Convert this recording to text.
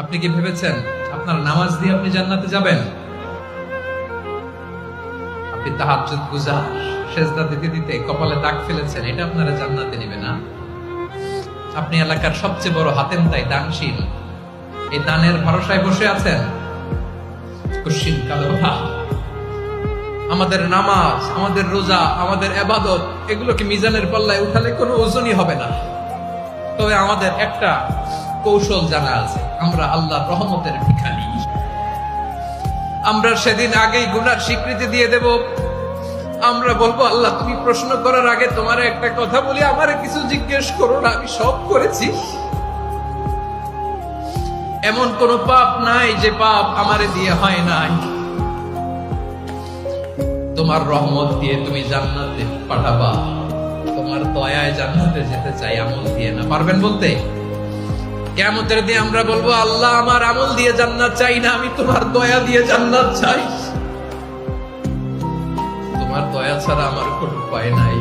আপনি কি ভেবেছেন আপনার নামাজ দিয়ে আপনি জান্নাতে যাবেন? আপনি তাহাজ্জুদ গুজার, সেজদা দিতে দিতে কপালে দাগ ফেলেছেন, এটা আপনারা জান্নাতে নেবে না? আপনি এলাকার সবচেয়ে বড় হাতেম তাই দানশীল, এই দানের ভরসায় বসে আছেন। কুশ্চিন কালো আমাদের নামাজ, আমাদের রোজা, আমাদের ইবাদত, এগুলোকে মিজানের পাল্লায় উঠালে কোনো ওজনই হবে না। তবে আমাদের একটা কৌশল জানা আছে, আমরা আল্লাহর রহমতের ভিখারি। আমরা সেদিন আগেই গুনার স্বীকৃতি দিয়ে দেব। আমরা বলবো, আল্লাহ তুমি প্রশ্ন করার আগে তোমার একটা কথা বলি, আমারে কিছু জিজ্ঞেস করো না, আমি সব করেছি। এমন কোন পাপ নাই যে পাপ আমারে দিয়ে হয় নাই। তোমার রহমত দিয়ে তুমি জান্নাতে পাঠাবা, তোমার দয়ায় জান্নাতে যেতে চাই, আমল দিয়ে না। পারবেন বলতে? কিয়ামতের দিন আমরা বলবো, আল্লাহ আমার আমল দিয়ে জান্নাত চাই না, আমি তোমার দয়া দিয়ে জান্নাত চাই। তোমার দয়া ছাড়া আমার কোনো উপায় নাই।